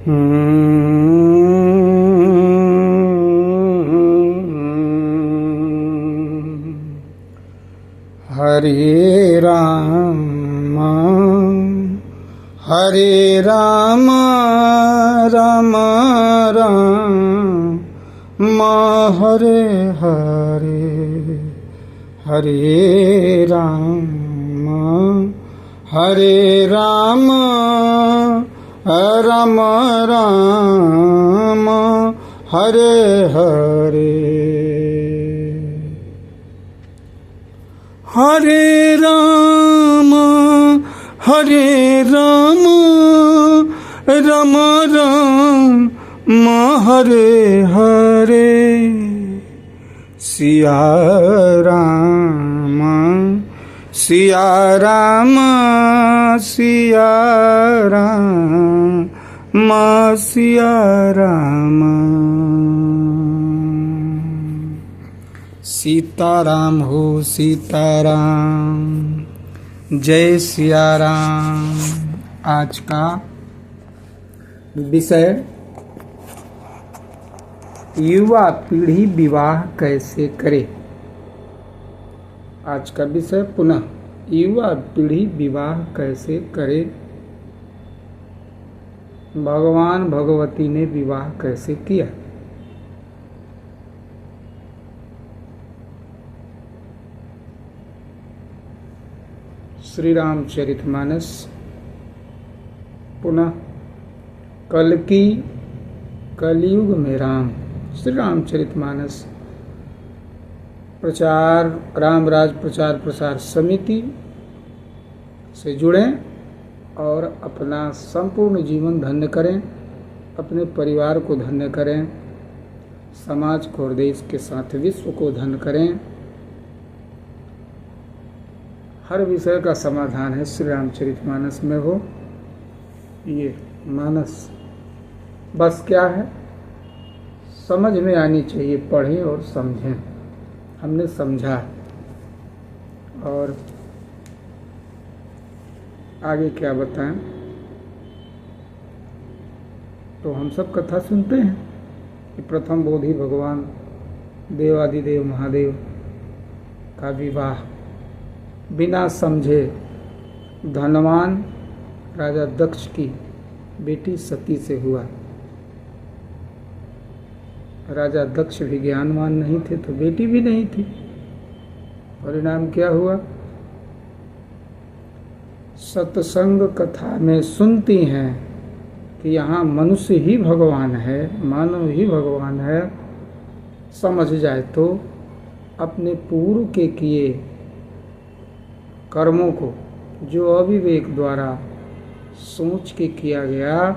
हरे राम हरे राम राम राम हरे हरे हरे राम राम राम हरे हरे हरे राम राम राम हरे हरे सिया राम सिया राम सिया राम सिया राम सीताराम हो सीताराम जय सिया राम। आज का विषय युवा पीढ़ी विवाह कैसे करे। आज का विषय पुनः युवा पीढ़ी विवाह कैसे करे। भगवान भगवती ने विवाह कैसे किया। श्री रामचरितमानस पुनः कलयुग में राम। श्री रामचरितमानस प्रचार रामराज प्रचार प्रसार समिति से जुड़ें और अपना संपूर्ण जीवन धन्य करें, अपने परिवार को धन्य करें, समाज को और देश के साथ विश्व को धन्य करें। हर विषय का समाधान है श्री रामचरितमानस में हो। ये मानस बस क्या है, समझ में आनी चाहिए, पढ़ें और समझें। हमने समझा और आगे क्या बताएं। तो हम सब कथा सुनते हैं कि प्रथम बोधि भगवान देवादिदेव महादेव का विवाह बिना समझे धनवान राजा दक्ष की बेटी सती से हुआ। राजा दक्ष भी ज्ञानवान नहीं थे तो बेटी भी नहीं थी। परिणाम क्या हुआ। सत्संग कथा में सुनती हैं कि यहाँ मनुष्य ही भगवान है, मानव ही भगवान है। समझ जाए तो अपने पूर्व के किए कर्मों को जो अविवेक द्वारा सोच के किया गया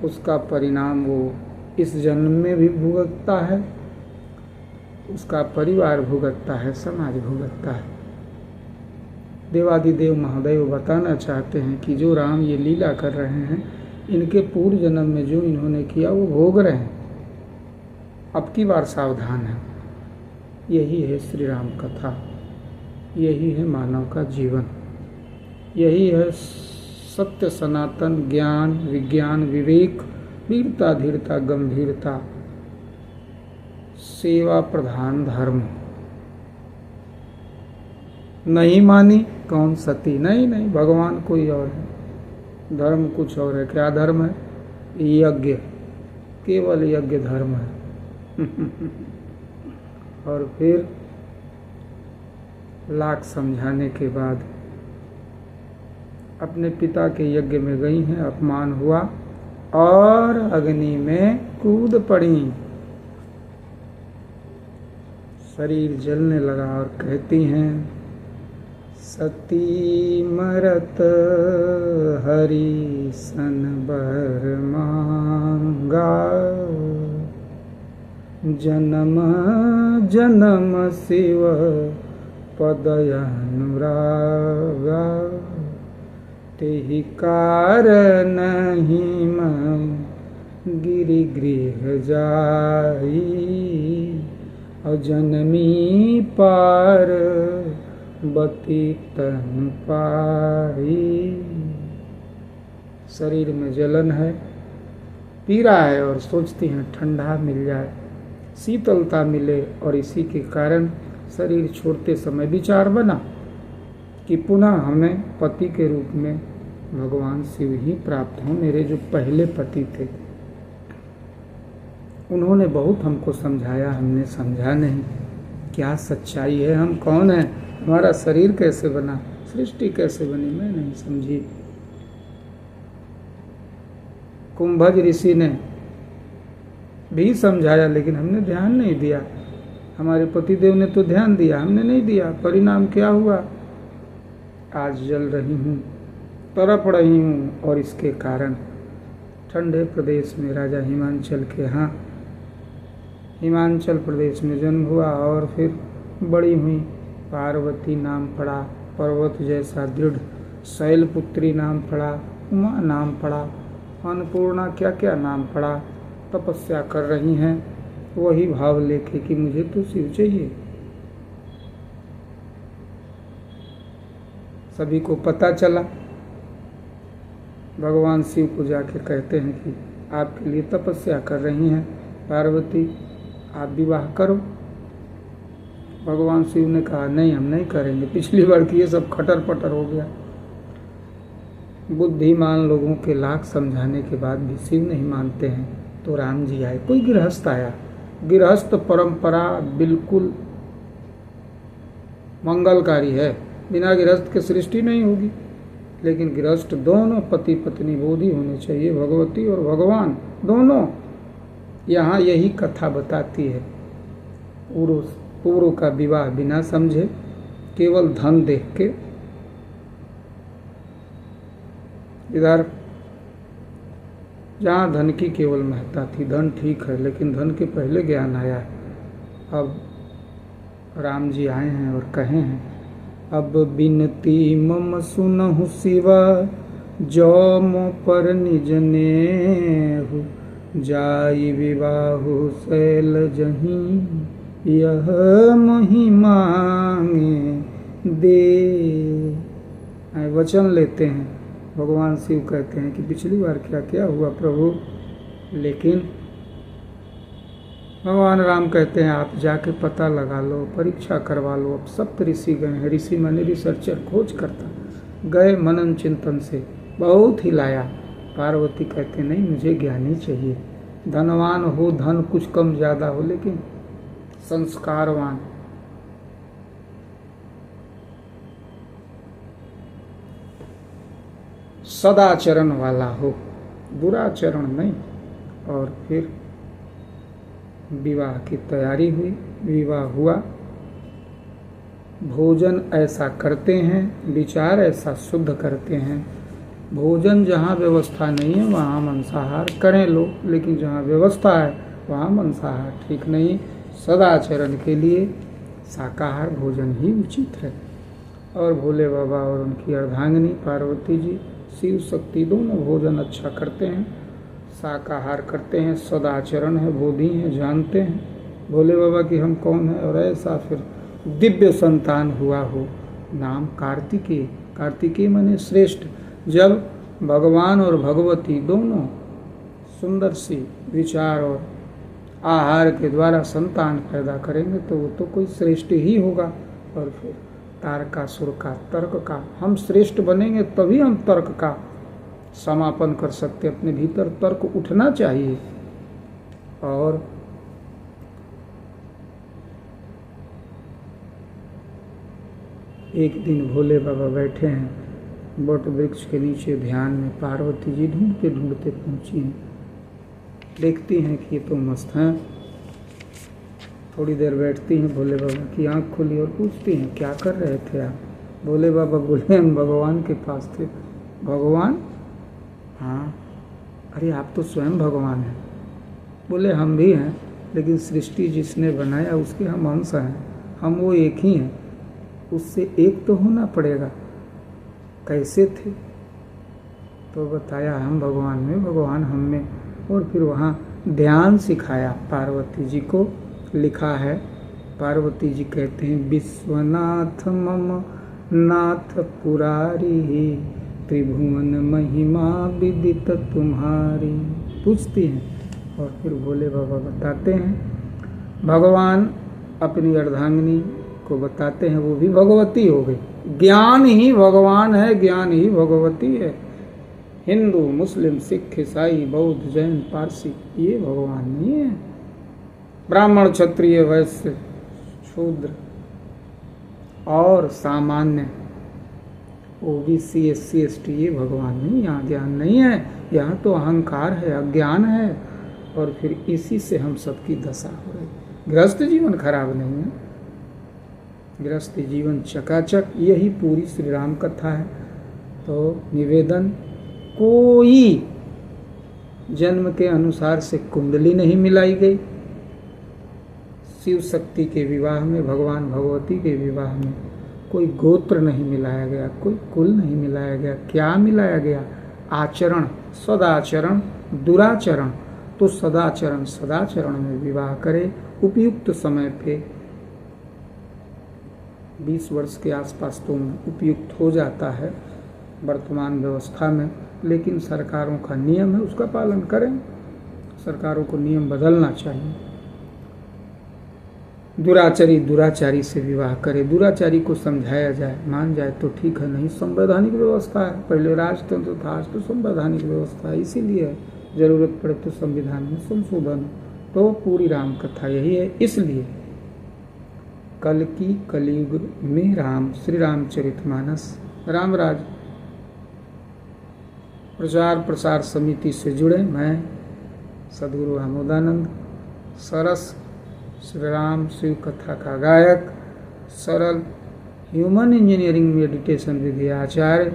उसका परिणाम वो इस जन्म में भी भुगतता है, उसका परिवार भुगतता है, समाज भुगतता है। देवादिदेव महादेव बताना चाहते हैं कि जो राम ये लीला कर रहे हैं इनके पूर्व जन्म में जो इन्होंने किया वो भोग रहे हैं। अब की बार सावधान है। यही है श्री राम कथा, यही है मानव का जीवन, यही है सत्य सनातन ज्ञान विज्ञान विवेक वीरता धीरता गंभीरता सेवा प्रधान धर्म। नहीं मानी कौन सती। नहीं भगवान कोई और है, धर्म कुछ और है। क्या धर्म है। यज्ञ, केवल यज्ञ धर्म है। और फिर लाख समझाने के बाद अपने पिता के यज्ञ में गई हैं, अपमान हुआ और अग्नि में कूद पड़ी। शरीर जलने लगा और कहती हैं सती मरत हरि सन बर मांगा, जन्म जन्म शिव पद अनुरागा, तेहि कारण नहीं मैं गिरि गृह जाई, और जनमी पार बती तन पाई। शरीर में जलन है, पी रहा है और सोचती हैं ठंडा मिल जाए, शीतलता मिले, और इसी के कारण शरीर छोड़ते समय विचार बना कि पुनः हमें पति के रूप में भगवान शिव ही प्राप्त हों। मेरे जो पहले पति थे उन्होंने बहुत हमको समझाया, हमने समझा नहीं। क्या सच्चाई है, हम कौन हैं, हमारा शरीर कैसे बना, सृष्टि कैसे बनी, मैं नहीं समझी। कुंभज ऋषि ने भी समझाया लेकिन हमने ध्यान नहीं दिया। हमारे पतिदेव ने तो ध्यान दिया, हमने नहीं दिया। परिणाम क्या हुआ, आज जल रही हूँ, तड़प रही हूँ, और इसके कारण ठंडे प्रदेश में राजा हिमांचल के यहाँ हिमाचल प्रदेश में जन्म हुआ, और फिर बड़ी हुई, पार्वती नाम पड़ा, पर्वत जैसा दृढ़, शैलपुत्री नाम पड़ा, उमा नाम पड़ा, अन्नपूर्णा क्या क्या नाम पड़ा। तपस्या कर रही हैं वही भाव लेके कि मुझे तो शिव चाहिए। सभी को पता चला, भगवान शिव को जाके कहते हैं कि आपके लिए तपस्या कर रही हैं पार्वती, आप विवाह करो। भगवान शिव ने कहा नहीं, हम नहीं करेंगे, पिछली बार किए सब खटर पटर हो गया। बुद्धिमान लोगों के लाख समझाने के बाद भी शिव नहीं मानते हैं, तो राम जी आए। कोई गृहस्थ आया, गृहस्थ परंपरा बिल्कुल मंगलकारी है, बिना गृहस्थ के सृष्टि नहीं होगी। लेकिन गृहस्थ दोनों पति पत्नी बोधी होने चाहिए, भगवती और भगवान दोनों। यहाँ यही कथा बताती है, पूर्व का विवाह बिना समझे, केवल धन देख के। इधर जहाँ धन की केवल महत्ता थी, धन ठीक है लेकिन धन के पहले ज्ञान आया है। अब राम जी आए हैं और कहे हैं, अब बिनती मम सुनहु शिवा, जो मो पर निज नेहु, जाई विवाहु शैल जहीं, यह मोहि मांगे दे। वचन लेते हैं, भगवान शिव कहते हैं कि पिछली बार क्या क्या हुआ प्रभु, लेकिन भगवान राम कहते हैं आप जाके पता लगा लो, परीक्षा करवा लो। अब सप्त ऋषि गए हैं, ऋषि माने रिसर्चर, खोज करता, गए मनन चिंतन से बहुत हिलाया। पार्वती कहते नहीं, मुझे ज्ञानी चाहिए, धनवान हो, धन कुछ कम ज़्यादा हो, लेकिन संस्कारवान। सदाचरण वाला हो, दुराचरण नहीं। और फिर विवाह की तैयारी हुई, विवाह हुआ। भोजन ऐसा करते हैं, विचार ऐसा शुद्ध करते हैं। भोजन जहाँ व्यवस्था नहीं है वहाँ मांसाहार करें लोग, लेकिन जहाँ व्यवस्था है वहाँ मांसाहार ठीक नहीं। सदाचरण के लिए शाकाहार भोजन ही उचित है। और भोले बाबा और उनकी अर्धांगिनी पार्वती जी, शिव शक्ति दोनों भोजन अच्छा करते हैं, शाकाहार करते हैं, सदाचरण है, बोधी हैं, जानते हैं भोले बाबा की हम कौन है। और ऐसा फिर दिव्य संतान हुआ हो, नाम कार्तिकेय। कार्तिकेय माने श्रेष्ठ। जब भगवान और भगवती दोनों सुंदर सी विचार और आहार के द्वारा संतान पैदा करेंगे तो वो तो कोई श्रेष्ठ ही होगा। और फिर तारकासुर का, तर्क का, हम श्रेष्ठ बनेंगे तभी हम तर्क का समापन कर सकते। अपने भीतर तर्क उठना चाहिए। और एक दिन भोले बाबा बैठे हैं बट वृक्ष के नीचे ध्यान में, पार्वती जी ढूंढते ढूंढते पहुंची हैं, देखती हैं कि ये तो मस्त हैं। थोड़ी देर बैठती हैं, भोले बाबा की आंख खुली और पूछती हैं क्या कर रहे थे आप। भोले बाबा बोले हम भगवान के पास थे। भगवान? हाँ। अरे आप तो स्वयं भगवान हैं। बोले हम भी हैं, लेकिन सृष्टि जिसने बनाया उसके हम अंश हैं, हम वो एक ही हैं, उससे एक तो होना पड़ेगा। कैसे थे? तो बताया हम भगवान में, भगवान हम में। और फिर वहाँ ध्यान सिखाया पार्वती जी को। लिखा है, पार्वती जी कहते हैं विश्वनाथ मम नाथ पुरारी, त्रिभुवन महिमा विदित तुम्हारी। पूछती हैं और फिर भोले बाबा बताते हैं। भगवान अपनी अर्धांगिनी को बताते हैं, वो भी भगवती हो गई। ज्ञान ही भगवान है, ज्ञान ही भगवती है। हिंदू, मुस्लिम, सिख, ईसाई, बौद्ध, जैन, पारसी ये भगवान नहीं है। ब्राह्मण, क्षत्रिय, वैश्य, शूद्र और सामान्य ओबीसी, एससी, एसटी ये भगवान नहीं। यहाँ ज्ञान नहीं है, यहाँ तो अहंकार है, अज्ञान है, और फिर इसी से हम सबकी दशा हो रही। गृहस्थ जीवन खराब नहीं है, गृहस्थ जीवन चकाचक। यही पूरी श्री राम कथा है। तो निवेदन, कोई जन्म के अनुसार से कुंडली नहीं मिलाई गई। शिव शक्ति के विवाह में, भगवान भगवती के विवाह में कोई गोत्र नहीं मिलाया गया, कोई कुल नहीं मिलाया गया। क्या मिलाया गया? आचरण, सदाचरण, दुराचरण। तो सदाचरण, सदाचरण में विवाह करे, उपयुक्त समय पे 20 वर्ष के आसपास तो उपयुक्त हो जाता है वर्तमान व्यवस्था में, लेकिन सरकारों का नियम है, उसका पालन करें। सरकारों को नियम बदलना चाहिए। दुराचारी दुराचारी से विवाह करे, दुराचारी को समझाया जाए, मान जाए तो ठीक है, नहीं संवैधानिक व्यवस्था है। पहले राजतंत्र था, आज तो संवैधानिक व्यवस्था है, इसीलिए जरूरत पड़े तो संविधान में संशोधन। तो पूरी राम कथा यही है। इसलिए कल की कलयुग में राम, श्री रामचरितमानस रामराज प्रचार प्रसार समिति से जुड़े मैं सदगुरु आमोदानंद, सरस श्री राम शिव कथा का गायक, सरल ह्यूमन इंजीनियरिंग मेडिटेशन विधि आचार्य,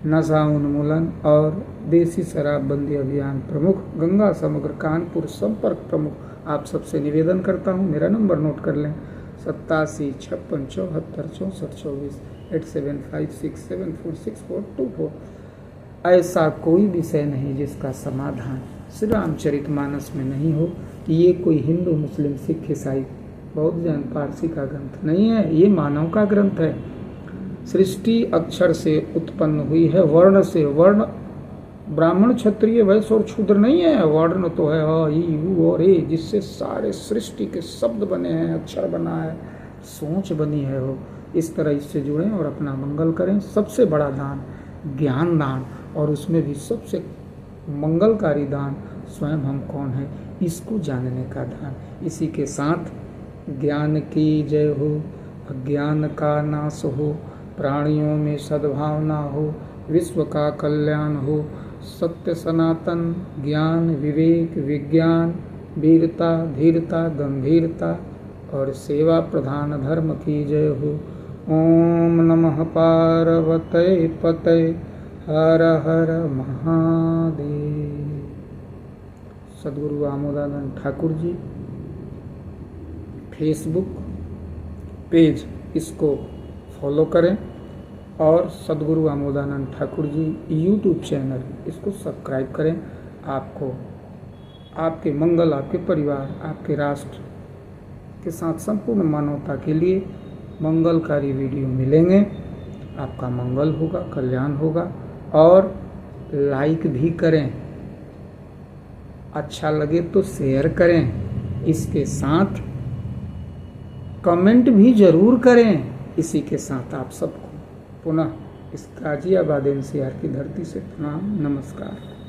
नशा उन्मूलन और देसी शराबबंदी अभियान प्रमुख, गंगा समग्र कानपुर संपर्क प्रमुख, आप सबसे निवेदन करता हूँ, मेरा नंबर नोट कर लें 87 56 74 64 24 8756746424। ऐसा कोई विषय नहीं जिसका समाधान श्री रामचरितमानस में नहीं हो। ये कोई हिंदू, मुस्लिम, सिख, ईसाई, बौद्ध, जैन, पारसी का ग्रंथ नहीं है, ये मानव का ग्रंथ है। सृष्टि अक्षर से उत्पन्न हुई है, वर्ण से। वर्ण ब्राह्मण, क्षत्रिय, वैश्य और शूद्र नहीं है। वर्ण तो है अ, ई, उ और ए, जिससे सारे सृष्टि के शब्द बने हैं, अक्षर बना है, सोच बनी है। वो इस तरह इससे जुड़ें और अपना मंगल करें। सबसे बड़ा दान ज्ञान दान, और उसमें भी सबसे मंगलकारी दान स्वयं हम कौन है इसको जानने का दान। इसी के साथ ज्ञान की जय हो, अज्ञान का नाश हो, प्राणियों में सद्भावना हो, विश्व का कल्याण हो, सत्य सनातन ज्ञान, विवेक, विज्ञान, वीरता, धीरता, गंभीरता और सेवा प्रधान धर्म की जय हो। ओम नमः पार्वते पते हर हर महादेव। सदगुरु आमोदानंद ठाकुर जी फेसबुक पेज, इसको फॉलो करें, और सदगुरु आमोदानंद ठाकुर जी यूट्यूब चैनल, इसको सब्सक्राइब करें। आपको आपके मंगल, आपके परिवार, आपके राष्ट्र के साथ संपूर्ण मानवता के लिए मंगलकारी वीडियो मिलेंगे। आपका मंगल होगा, कल्याण होगा। और लाइक भी करें, अच्छा लगे तो शेयर करें, इसके साथ कमेंट भी जरूर करें। इसी के साथ आप सबको पुनः इस गाजियाबाद NCR की धरती से प्रणाम, नमस्कार।